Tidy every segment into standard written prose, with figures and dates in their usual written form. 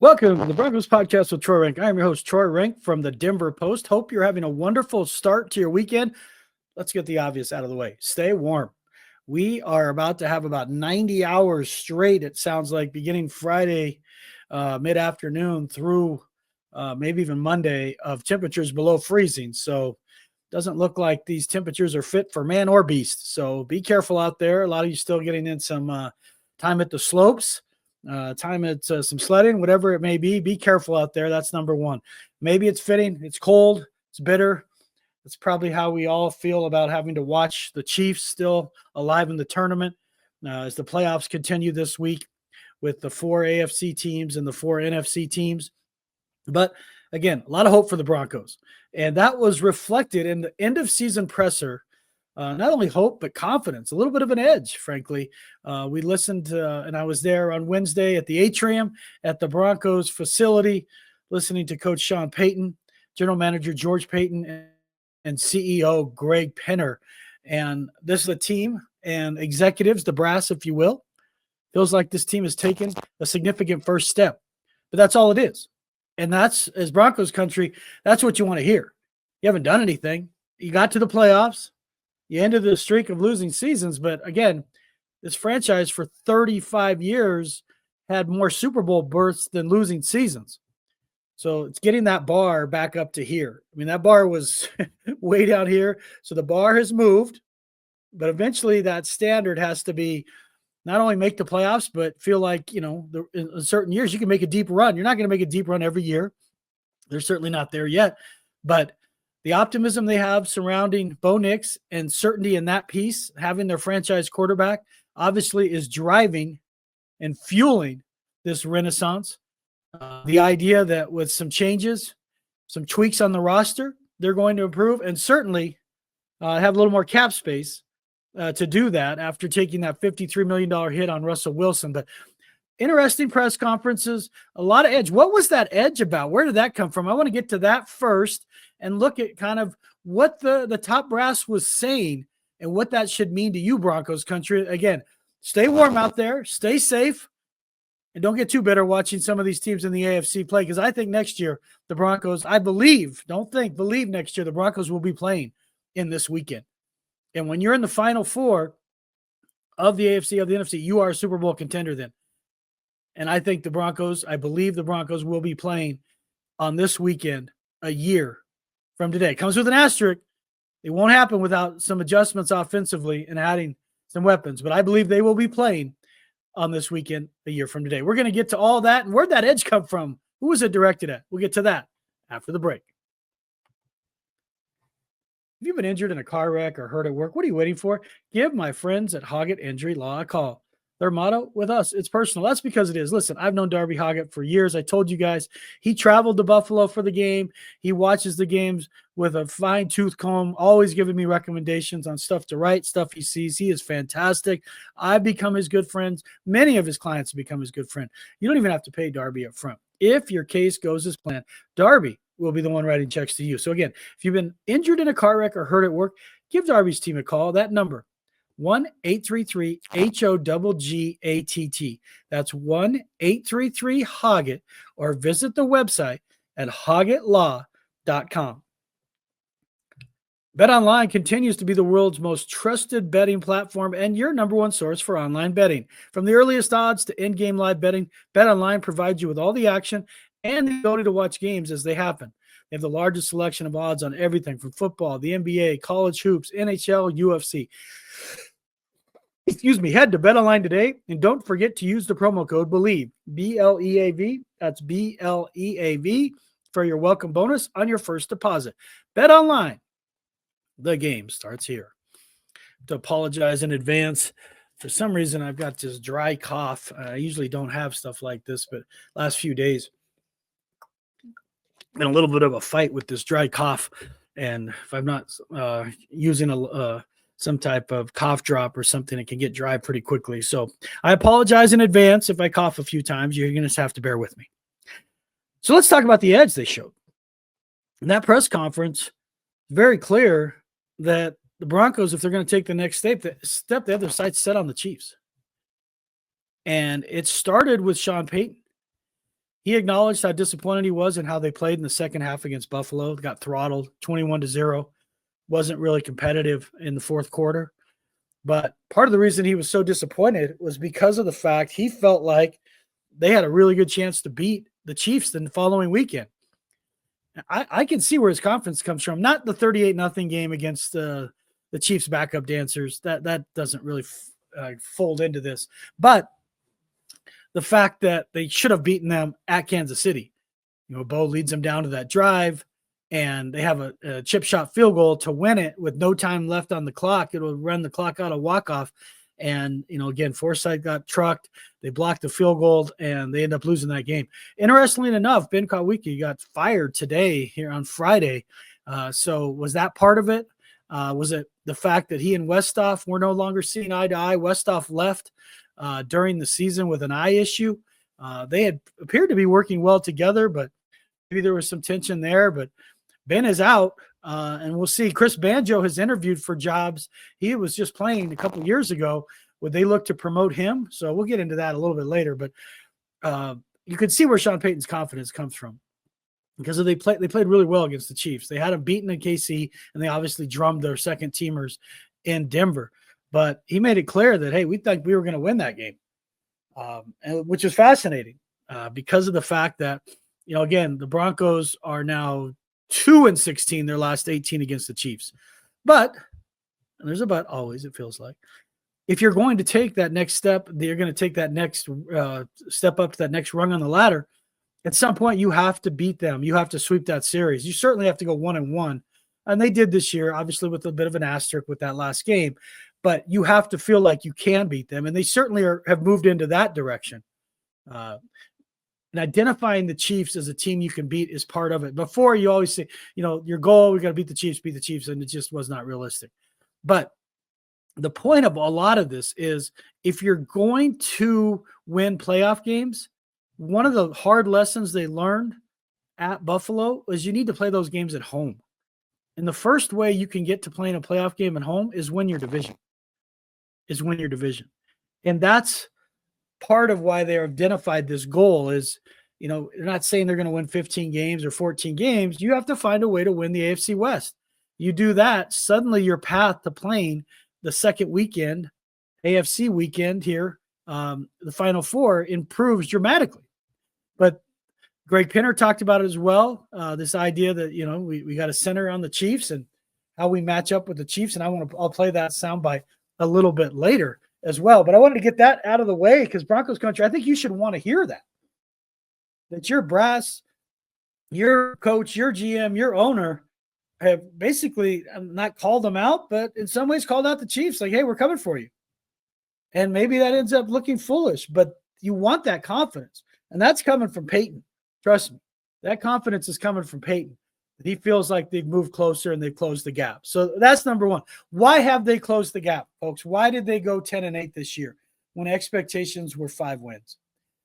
Welcome to the Broncos podcast with Troy Renck. I am your host, Troy Renck from the Denver Post. Hope you're having a wonderful start to your weekend. Let's get the obvious out of the way. Stay warm. We are about to have about 90 hours straight, it sounds like, beginning Friday mid-afternoon through maybe even Monday of temperatures below freezing. So doesn't look like these temperatures are fit for man or beast. So be careful out there. A lot of you still getting in some time at the slopes. Time at some sledding, whatever it may be. Be careful out there. That's number one. Maybe it's fitting. It's cold. It's bitter. That's probably how we all feel about having to watch the Chiefs still alive in the tournament as the playoffs continue this week with the 4 AFC teams and the 4 NFC teams. But again, a lot of hope for the Broncos. And that was reflected in the end of season presser. Not only hope, but confidence, a little bit of an edge, frankly. We listened and I was there on Wednesday at the atrium at the Broncos facility, listening to Coach Sean Payton, General Manager George Paton, and CEO Greg Penner. And this is a team and executives, the brass, if you will. Feels like this team has taken a significant first step. But that's all it is. And that's, as Broncos country, that's what you want to hear. You haven't done anything. You got to the playoffs. You ended the streak of losing seasons, but again, this franchise for 35 years had more Super Bowl berths than losing seasons. So it's getting that bar back up to here. I mean, that bar was way down here. So the bar has moved, but eventually that standard has to be not only make the playoffs, but feel like, in certain years you can make a deep run. You're not going to make a deep run every year. They're certainly not there yet, but the optimism they have surrounding Bo Nix and certainty in that piece, having their franchise quarterback, obviously is driving and fueling this renaissance. The idea that with some changes, some tweaks on the roster, they're going to improve and certainly have a little more cap space to do that after taking that $53 million hit on Russell Wilson. But interesting press conferences, a lot of edge. What was that edge about? Where did that come from? I want to get to that first and look at kind of what the top brass was saying and what that should mean to you, Broncos country. Again, stay warm out there, stay safe, and don't get too bitter watching some of these teams in the AFC play, because I think next year the Broncos, believe next year the Broncos will be playing in this weekend. And when you're in the Final Four of the AFC, of the NFC, you are a Super Bowl contender then. And I think I believe the Broncos will be playing on this weekend a year from today. Comes with an asterisk. It won't happen without some adjustments offensively and adding some weapons. But I believe they will be playing on this weekend a year from today. We're going to get to all that. And where'd that edge come from? Who was it directed at? We'll get to that after the break. If you've been injured in a car wreck or hurt at work, what are you waiting for? Give my friends at Hoggett Injury Law a call. Their motto with us, it's personal. That's because it is. Listen, I've known Darby Hoggett for years. I told you guys, he traveled to Buffalo for the game. He watches the games with a fine-tooth comb, always giving me recommendations on stuff to write, stuff he sees. He is fantastic. I've become his good friends. Many of his clients have become his good friend. You don't even have to pay Darby up front. If your case goes as planned, Darby will be the one writing checks to you. So again, if you've been injured in a car wreck or hurt at work, give Darby's team a call. That number, 1-833-HOGGATT. That's 1-833-HOGGET, or visit the website at hoggettlaw.com. BetOnline continues to be the world's most trusted betting platform and your number one source for online betting. From the earliest odds to in-game live betting, BetOnline provides you with all the action and the ability to watch games as they happen. They have the largest selection of odds on everything from football, the NBA, college hoops, NHL, UFC. Head to BetOnline today, and don't forget to use the promo code BELIEVE, B-L-E-A-V, that's B-L-E-A-V, for your welcome bonus on your first deposit. BetOnline, the game starts here. To apologize in advance. For some reason, I've got this dry cough. I usually don't have stuff like this, but last few days, been a little bit of a fight with this dry cough, and if I'm not using some type of cough drop or something, it can get dry pretty quickly. So I apologize in advance if I cough a few times. You're going to have to bear with me. So let's talk about the edge they showed. In that press conference, very clear that the Broncos, if they're going to take the next step, they have their sights set on the Chiefs. And it started with Sean Payton. He acknowledged how disappointed he was in how they played in the second half against Buffalo. Got throttled 21-0. Wasn't really competitive in the fourth quarter. But part of the reason he was so disappointed was because of the fact he felt like they had a really good chance to beat the Chiefs the following weekend. I can see where his confidence comes from. Not the 38-0 game against the Chiefs backup dancers. That doesn't really fold into this. But the fact that they should have beaten them at Kansas City. Bo leads them down to that drive, and they have a chip shot field goal to win it with no time left on the clock. It'll run the clock out of walk-off. And, again, Forsythe got trucked. They blocked the field goal, and they end up losing that game. Interestingly enough, Ben Kotwica got fired today here on Friday. So was that part of it? Was it the fact that he and Westhoff were no longer seeing eye to eye? Westhoff left during the season with an eye issue. They had appeared to be working well together, but maybe there was some tension there. But Ben is out, and we'll see. Chris Banjo has interviewed for jobs. He was just playing a couple of years ago. Would they look to promote him? So we'll get into that a little bit later. But you can see where Sean Payton's confidence comes from, because they played really well against the Chiefs. They had them beaten in KC, and they obviously drummed their second teamers in Denver. But he made it clear that, hey, we thought we were going to win that game, which is fascinating because of the fact that, again, the Broncos are now 2-16 their last 18 against the Chiefs. But, and there's a but always, it feels like, if you're going to take that next step, you're going to take that next step up to that next rung on the ladder, at some point you have to beat them. You have to sweep that series. You certainly have to go 1-1. And they did this year, obviously with a bit of an asterisk with that last game. But you have to feel like you can beat them. And they certainly have moved into that direction. And identifying the Chiefs as a team you can beat is part of it. Before, you always say, your goal, we got to beat the Chiefs, and it just was not realistic. But the point of a lot of this is, if you're going to win playoff games, one of the hard lessons they learned at Buffalo is you need to play those games at home. And the first way you can get to playing a playoff game at home is win your division. And that's part of why they identified this goal is, they're not saying they're going to win 15 games or 14 games. You have to find a way to win the AFC West. You do that, suddenly your path to playing the second weekend, AFC weekend here, the Final Four, improves dramatically. But Greg Pinner talked about it as well, this idea that, we got to center on the Chiefs and how we match up with the Chiefs. And I'll play that soundbite a little bit later as well. But I wanted to get that out of the way because Broncos country, I think you should want to hear that your brass, your coach, your GM, your owner have basically not called them out, but in some ways called out the Chiefs like, hey, we're coming for you. And maybe that ends up looking foolish, but you want that confidence. And that's coming from Payton. Trust me, that confidence is coming from Payton. He feels like they've moved closer and they've closed the gap. So that's number one. Why have they closed the gap, folks? Why did they go 10-8 this year when expectations were 5 wins?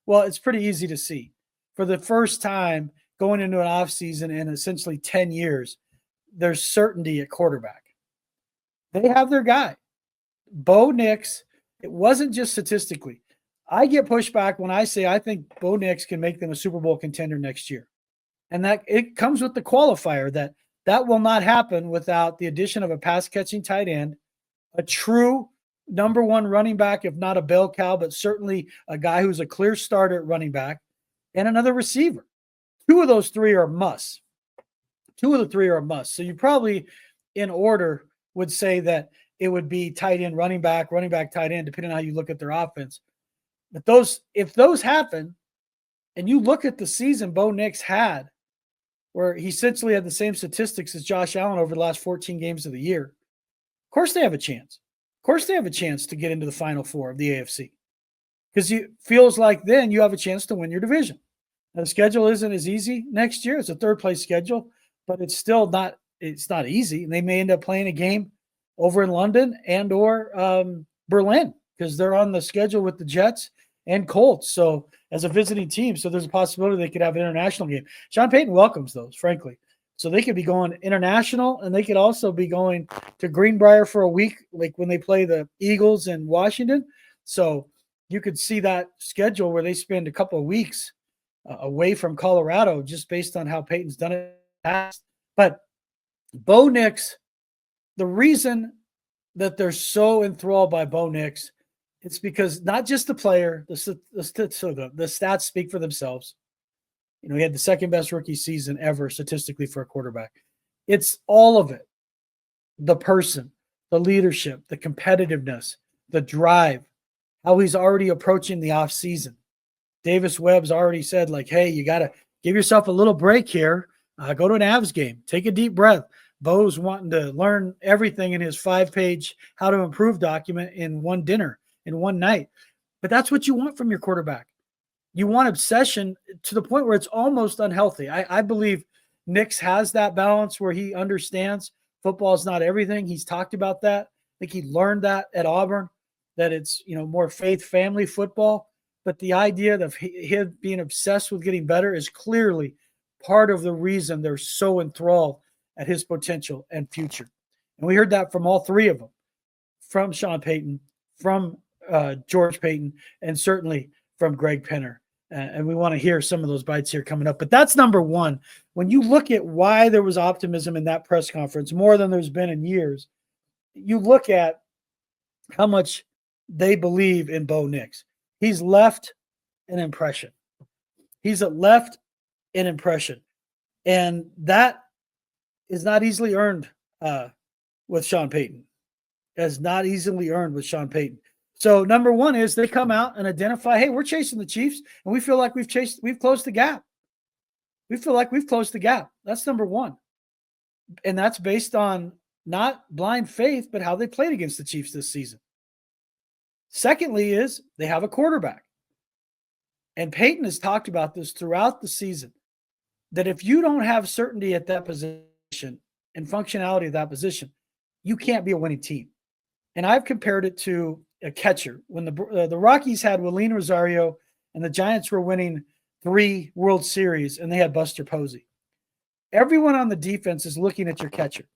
Well, it's pretty easy to see. For the first time going into an offseason in essentially 10 years, there's certainty at quarterback. They have their guy. Bo Nix, it wasn't just statistically. I get pushback when I say I think Bo Nix can make them a Super Bowl contender next year. And that it comes with the qualifier that will not happen without the addition of a pass-catching tight end, a true number one running back, if not a bell cow, but certainly a guy who's a clear starter at running back, and another receiver. 2 of those 3 are musts. 2 of the 3 are a must. So you probably, in order, would say that it would be tight end, running back, tight end, depending on how you look at their offense. But if those happen, and you look at the season Bo Nix had, where he essentially had the same statistics as Josh Allen over the last 14 games of the year, of course they have a chance. Of course they have a chance to get into the Final Four of the AFC. Because it feels like then you have a chance to win your division. Now, the schedule isn't as easy next year. It's a third-place schedule, but it's still not easy. And they may end up playing a game over in London and or Berlin because they're on the schedule with the Jets and Colts. So as a visiting team, so there's a possibility they could have an international game. Sean Payton welcomes those, frankly. So they could be going international, and they could also be going to Greenbrier for a week, like when they play the Eagles in Washington. So you could see that schedule where they spend a couple of weeks away from Colorado just based on how Payton's done it in the past. But Bo Nix, the reason that they're so enthralled by Bo Nix, it's because not just the player, the stats speak for themselves. You know, he had the second best rookie season ever statistically for a quarterback. It's all of it. The person, the leadership, the competitiveness, the drive, how he's already approaching the offseason. Davis Webb's already said, like, hey, you got to give yourself a little break here. Go to an Avs game. Take a deep breath. Bo's wanting to learn everything in his 5-page how to improve document in one dinner, in one night. But that's what you want from your quarterback. You want obsession to the point where it's almost unhealthy. I believe Nix has that balance where he understands football is not everything. He's talked about that. I think he learned that at Auburn, that it's, you know, more faith, family football. But the idea of him being obsessed with getting better is clearly part of the reason they're so enthralled at his potential and future. And we heard that from all three of them, from Sean Payton, from George Paton, and certainly from Greg Penner. And we want to hear some of those bites here coming up. But that's number one. When you look at why there was optimism in that press conference, more than there's been in years, you look at how much they believe in Bo Nix. He's left an impression. He's left an impression. And that is not easily earned with Sean Payton. That's not easily earned with Sean Payton. So number one is they come out and identify, hey, we're chasing the Chiefs, and we feel like we've closed the gap. We feel like we've closed the gap. That's number one. And that's based on not blind faith, but how they played against the Chiefs this season. Secondly is they have a quarterback. And Payton has talked about this throughout the season, that if you don't have certainty at that position and functionality of that position, you can't be a winning team. And I've compared it to a catcher. When the Rockies had Willeen Rosario and the Giants were winning 3 World Series and they had Buster Posey, everyone on the defense is looking at your catcher.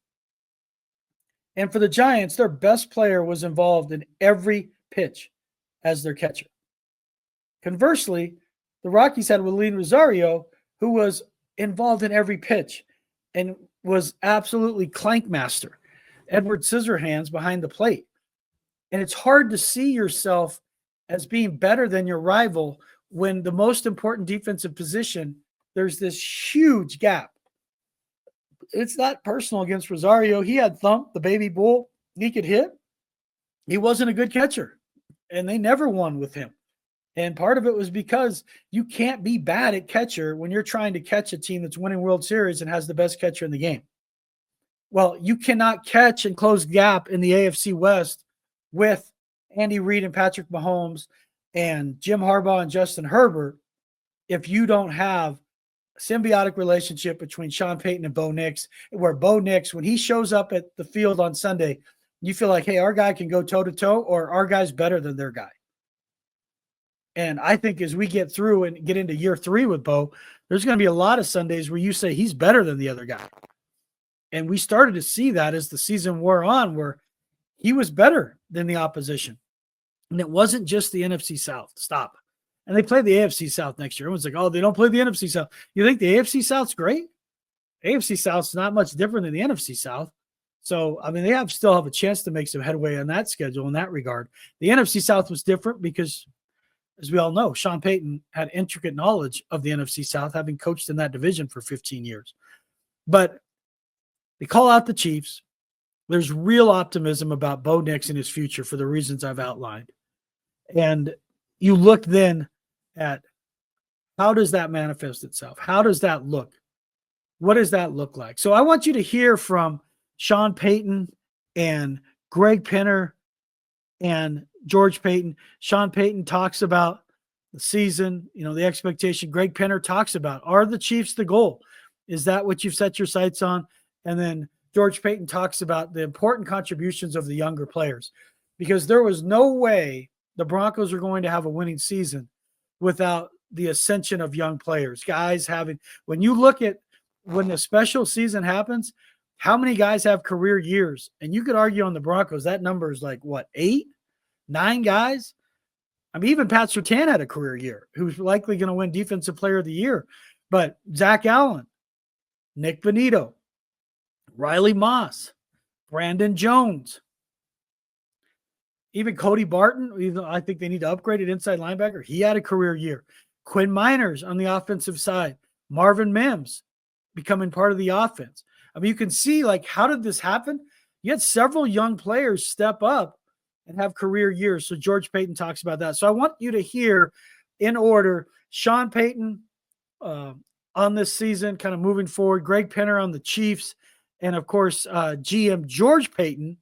And for the Giants, their best player was involved in every pitch as their catcher. Conversely, the Rockies had Willeen Rosario, who was involved in every pitch and was absolutely clank master, Edward Scissorhands behind the plate. And it's hard to see yourself as being better than your rival when the most important defensive position, there's this huge gap. It's not personal against Rosario. He had thump, the baby bull. He could hit. He wasn't a good catcher, and they never won with him. And part of it was because you can't be bad at catcher when you're trying to catch a team that's winning World Series and has the best catcher in the game. Well, you cannot catch and close gap in the AFC West with Andy Reid and Patrick Mahomes and Jim Harbaugh and Justin Herbert if you don't have a symbiotic relationship between Sean Payton and Bo Nix, where Bo Nix, when he shows up at the field on Sunday, you feel like, hey, our guy can go toe-to-toe, or our guy's better than their guy. And I think as we get through and get into year 3 with Bo, there's going to be a lot of Sundays where you say he's better than the other guy. And we started to see that as the season wore on, where he was better than the opposition. And it wasn't just the NFC South. Stop. And they play the AFC South next year. Everyone's like, oh, they don't play the NFC South. You think the AFC South's great? AFC South's not much different than the NFC South. So, I mean, they still have a chance to make some headway on that schedule in that regard. The NFC South was different because, as we all know, Sean Payton had intricate knowledge of the NFC South, having coached in that division for 15 years. But they call out the Chiefs. There's real optimism about Bo Nix and his future for the reasons I've outlined. And you look then at how does that manifest itself? How does that look? What does that look like? So I want you to hear from Sean Payton and Greg Penner and George Paton. Sean Payton talks about the season, the expectation. Greg Penner talks about, are the Chiefs the goal? Is that what you've set your sights on? And then George Paton talks about the important contributions of the younger players, because there was no way the Broncos are going to have a winning season without the ascension of young players. Guys when you look at when the special season happens, how many guys have career years? And you could argue on the Broncos, that number is like, what, 8, 9 guys? I mean, even Pat Surtain had a career year, who's likely going to win Defensive Player of the Year. But Zach Allen, Nick Bonitto, Riley Moss, Brandon Jones, even Cody Barton, even I think they need to upgrade at inside linebacker. He had a career year. Quinn Miners on the offensive side. Marvin Mims becoming part of the offense. I mean, you can see, like, how did this happen? You had several young players step up and have career years. So George Paton talks about that. So I want you to hear in order Sean Payton on this season, kind of moving forward, Greg Penner on the Chiefs, and of course, GM George Paton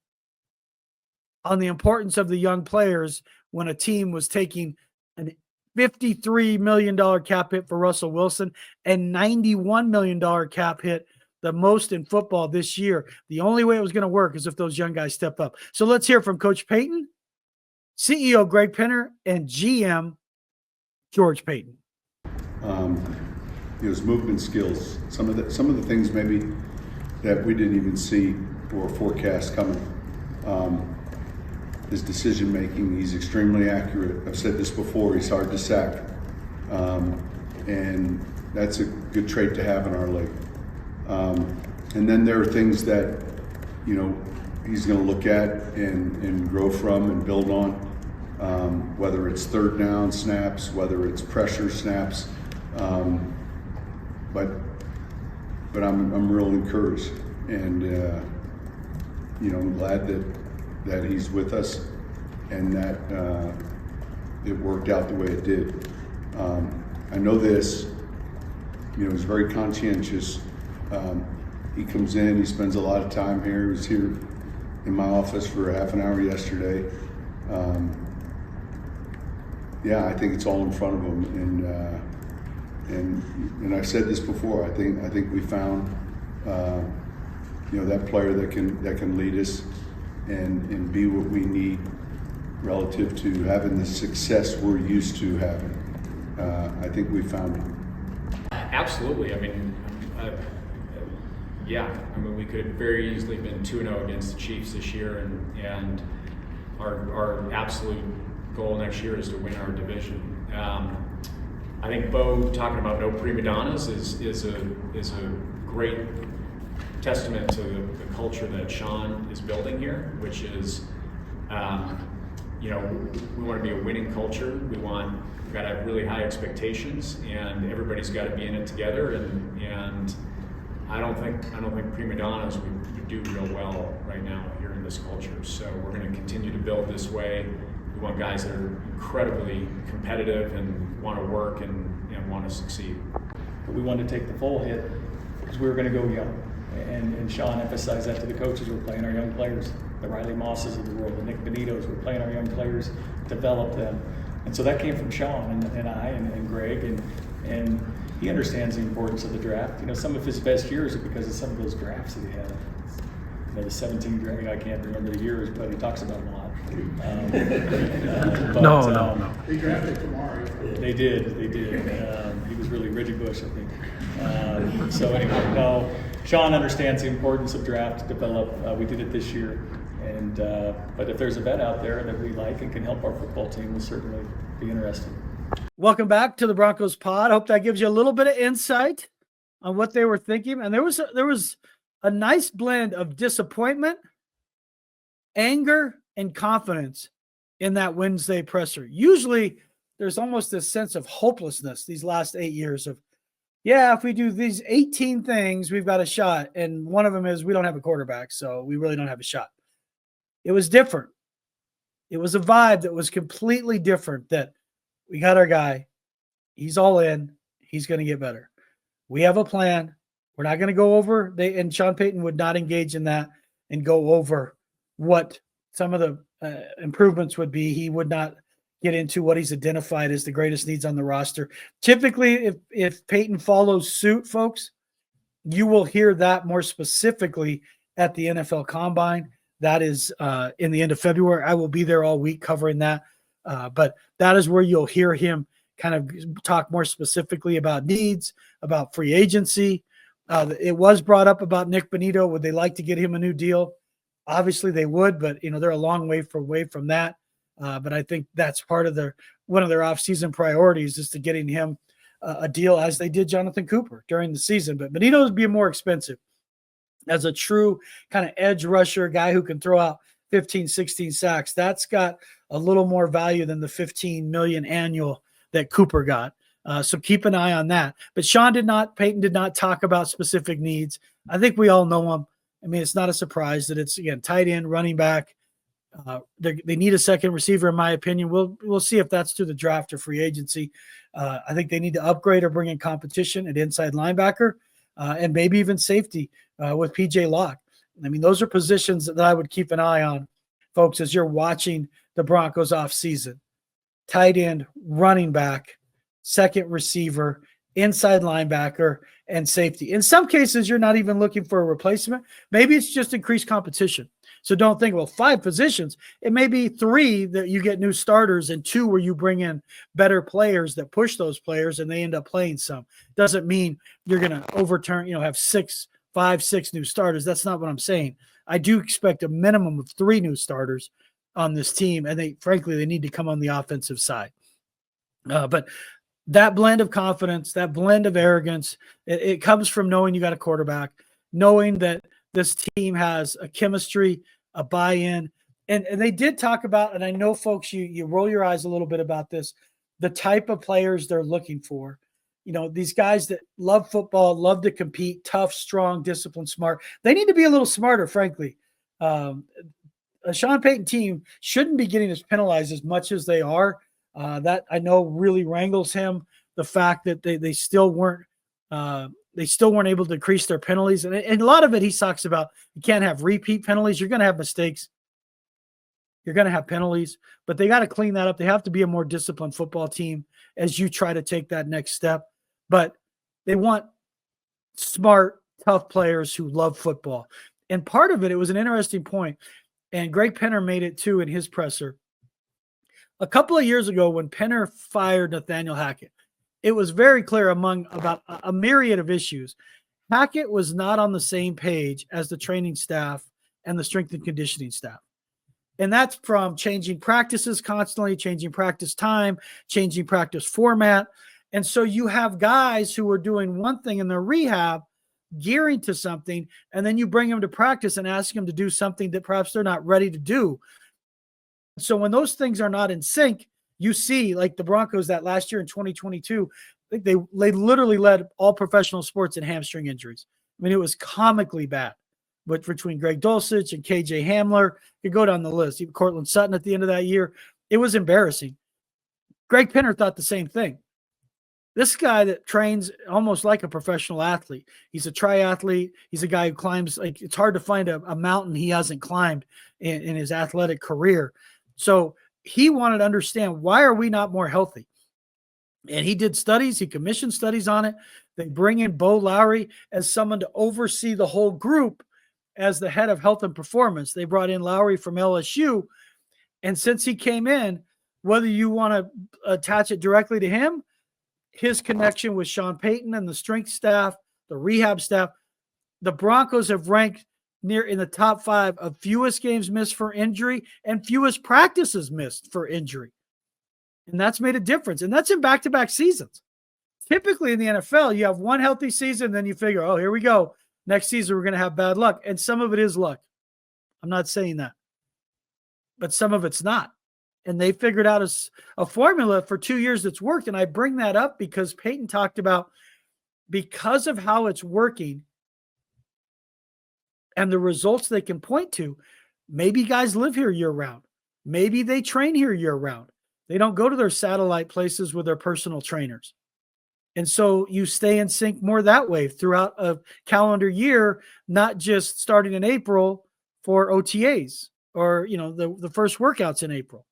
on the importance of the young players when a team was taking an $53 million cap hit for Russell Wilson and $91 million cap hit, the most in football this year. The only way it was going to work is if those young guys step up. So let's hear from Coach Payton, CEO Greg Penner, and GM George Paton. His movement skills, some of the things maybe that we didn't even see or forecast coming. His decision making, he's extremely accurate. I've said this before, he's hard to sack. And that's a good trait to have in our league. And then there are things that, he's going to look at and grow from and build on, whether it's third down snaps, whether it's pressure snaps. But I'm real encouraged, and I'm glad that he's with us and that it worked out the way it did. I know this, he's very conscientious. He comes in, he spends a lot of time here. He was here in my office for a half an hour yesterday. I think it's all in front of him, and I've said this before. I think we found that player that can lead us and be what we need relative to having the success we're used to having. I think we found him. Absolutely. We could have very easily been 2-0 against the Chiefs this year, and our absolute goal next year is to win our division. I think Bo talking about no prima donnas is a great testament to the culture that Sean is building here, which is, we want to be a winning culture. We've got to have really high expectations, and everybody's got to be in it together. And I don't think prima donnas would do real well right now here in this culture. So we're going to continue to build this way. We want guys that are incredibly competitive and want to work and want to succeed. We wanted to take the full hit because we were going to go young. And Sean emphasized that to the coaches. We're playing our young players, the Riley Mosses of the world, the Nick Bonittos. We're playing our young players, develop them. And so that came from Sean and I and Greg. And he understands the importance of the draft. Some of his best years are because of some of those drafts that he had. The 17 draft, I can't remember the years, but he talks about them a lot. No. They drafted tomorrow. They did. He was really Reggie Bush, I think. So anyway, no, Sean understands the importance of draft develop. We did it this year, but if there's a vet out there that we like and can help our football team, we'll certainly be interested. Welcome back to the Broncos pod. Hope that gives you a little bit of insight on what they were thinking. And there was a nice blend of disappointment, anger, and confidence in that Wednesday presser. Usually there's almost this sense of hopelessness these last 8 years of, if we do these 18 things, we've got a shot. And one of them is we don't have a quarterback, so we really don't have a shot. It was different. It was a vibe that was completely different, that we got our guy. He's all in. He's going to get better. We have a plan. We're not going to go over, and Sean Payton would not engage in that and go over what some of the improvements would be. He would not get into what he's identified as the greatest needs on the roster. Typically, if Payton follows suit, folks, you will hear that more specifically at the NFL Combine. That is in the end of February. I will be there all week covering that. But that is where you'll hear him kind of talk more specifically about needs, about free agency. It was brought up about Nick Bonitto. Would they like to get him a new deal? Obviously they would, but they're a long way from that. But I think that's part of one of their offseason priorities is to getting him a deal as they did Jonathan Cooper during the season. But Benito would be more expensive as a true kind of edge rusher, guy who can throw out 15, 16 sacks. That's got a little more value than the $15 million annual that Cooper got. So keep an eye on that. But Payton did not talk about specific needs. I think we all know them. I mean, it's not a surprise that it's, again, tight end, running back. They need a second receiver, in my opinion. We'll see if that's through the draft or free agency. I think they need to upgrade or bring in competition at inside linebacker and maybe even safety with PJ Locke. I mean, those are positions that I would keep an eye on, folks, as you're watching the Broncos off season. Tight end, running back, second receiver, inside linebacker, and safety. In some cases, you're not even looking for a replacement. Maybe it's just increased competition. So don't think, well, 5 positions. It may be 3 that you get new starters and 2 where you bring in better players that push those players and they end up playing some. Doesn't mean you're going to overturn, have 5, 6 new starters. That's not what I'm saying. I do expect a minimum of 3 new starters on this team, and they need to come on the offensive side. But that blend of confidence, that blend of arrogance, it comes from knowing you got a quarterback, knowing that this team has a chemistry, a buy-in. And they did talk about, and I know, folks, you roll your eyes a little bit about this, the type of players they're looking for. These guys that love football, love to compete, tough, strong, disciplined, smart. They need to be a little smarter, frankly. A Sean Payton team shouldn't be getting as penalized as much as they are. That I know really wrangles him. The fact that they still weren't able to decrease their penalties, and a lot of it he talks about. You can't have repeat penalties. You're going to have mistakes. You're going to have penalties, but they got to clean that up. They have to be a more disciplined football team as you try to take that next step. But they want smart, tough players who love football. And part of it was an interesting point, and Greg Penner made it too in his presser. A couple of years ago when Penner fired Nathaniel Hackett, it was very clear about a myriad of issues. Hackett was not on the same page as the training staff and the strength and conditioning staff. And that's from changing practices constantly, changing practice time, changing practice format. And so you have guys who are doing one thing in their rehab, gearing to something, and then you bring them to practice and ask them to do something that perhaps they're not ready to do. So when those things are not in sync, you see, like the Broncos that last year in 2022, they literally led all professional sports in hamstring injuries. I mean, it was comically bad. But between Greg Dulcich and KJ Hamler, you go down the list, even Cortland Sutton at the end of that year, it was embarrassing. Greg Penner thought the same thing. This guy that trains almost like a professional athlete. He's a triathlete. He's a guy who climbs, like it's hard to find a mountain he hasn't climbed in his athletic career. So he wanted to understand, why are we not more healthy? And he did studies. He commissioned studies on it. They bring in Bo Lowry as someone to oversee the whole group as the head of health and performance. They brought in Lowry from LSU. And since he came in, whether you want to attach it directly to him, his connection with Sean Payton and the strength staff, the rehab staff, the Broncos have ranked near in the top 5 of fewest games missed for injury and fewest practices missed for injury. And that's made a difference. And that's in back-to-back seasons. Typically in the NFL, you have one healthy season, then you figure, oh, here we go. Next season, we're going to have bad luck. And some of it is luck. I'm not saying that. But some of it's not. And they figured out a formula for 2 years that's worked. And I bring that up because Payton talked about, because of how it's working and the results they can point to, maybe guys live here year-round. Maybe they train here year-round. They don't go to their satellite places with their personal trainers. And so you stay in sync more that way throughout a calendar year, not just starting in April for OTAs or, the first workouts in April.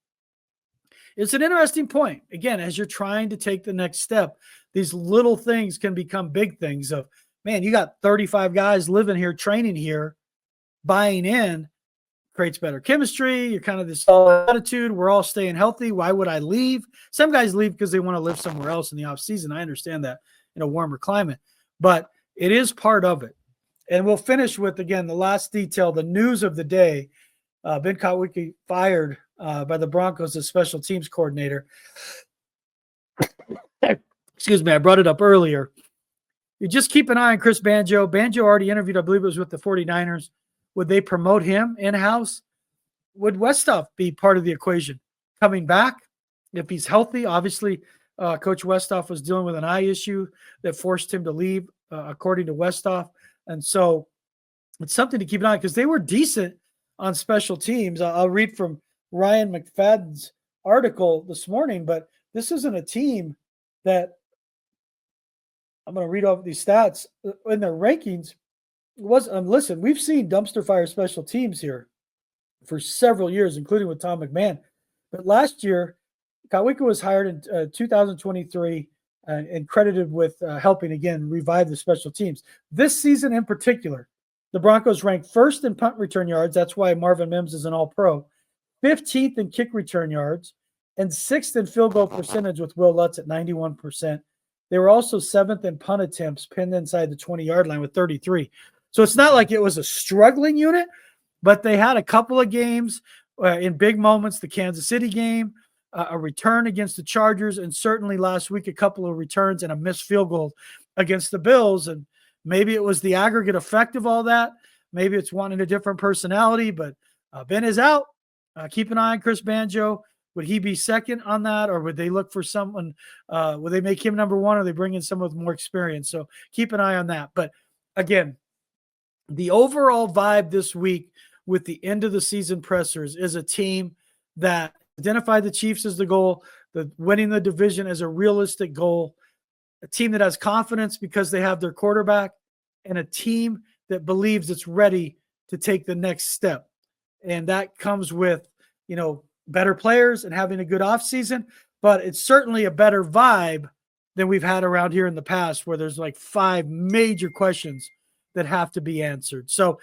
It's an interesting point. Again, as you're trying to take the next step, these little things can become big things of, man, you got 35 guys living here, training here, buying in, creates better chemistry. You're kind of this attitude. We're all staying healthy. Why would I leave? Some guys leave because they want to live somewhere else in the off season. I understand that in a warmer climate, but it is part of it. And we'll finish with, again, the last detail, the news of the day. Ben Kotwica fired by the Broncos as special teams coordinator. Excuse me, I brought it up earlier. You just keep an eye on Chris Banjo. Banjo already interviewed, I believe it was with the 49ers. Would they promote him in-house? Would Westhoff be part of the equation? Coming back, if he's healthy, obviously Coach Westhoff was dealing with an eye issue that forced him to leave, according to Westhoff. And so it's something to keep an eye on because they were decent on special teams. I'll read from Ryan McFadden's article this morning, but this isn't a team that I'm going to read off these stats in their rankings. Listen, we've seen dumpster fire special teams here for several years, including with Tom McMahon. But last year, Kotwica was hired in 2023 and credited with helping, again, revive the special teams. This season in particular, the Broncos ranked first in punt return yards. That's why Marvin Mims is an all-pro. 15th in kick return yards and 6th in field goal percentage with Will Lutz at 91%. They were also 7th in punt attempts pinned inside the 20-yard line with 33. So it's not like it was a struggling unit, but they had a couple of games in big moments, the Kansas City game, a return against the Chargers, and certainly last week a couple of returns and a missed field goal against the Bills. And maybe it was the aggregate effect of all that. Maybe it's wanting a different personality, but Ben is out. Keep an eye on Chris Banjo. Would he be second on that, or would they look for someone? Would they make him number one, or they bring in someone with more experience? So keep an eye on that. But again, the overall vibe this week with the end of the season pressers is a team that identified the Chiefs as the goal, the winning the division as a realistic goal, a team that has confidence because they have their quarterback, and a team that believes it's ready to take the next step. And that comes with, better players and having a good offseason, but it's certainly a better vibe than we've had around here in the past where there's like 5 major questions that have to be answered. So,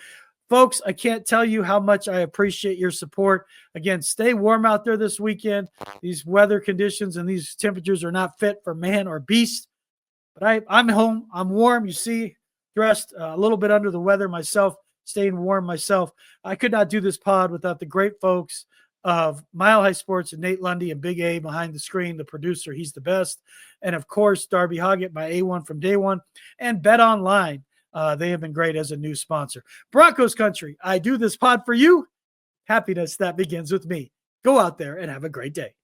folks, I can't tell you how much I appreciate your support. Again, stay warm out there this weekend. These weather conditions and these temperatures are not fit for man or beast, but I'm home. I'm warm. You see, dressed a little bit under the weather myself, staying warm myself. I could not do this pod without the great folks of Mile High Sports and Nate Lundy and Big A behind the screen, the producer. He's the best. And, of course, Darby Hoggett, my A1 from day one, and Bet Online. They have been great as a new sponsor. Broncos country, I do this pod for you. Happiness that begins with me. Go out there and have a great day.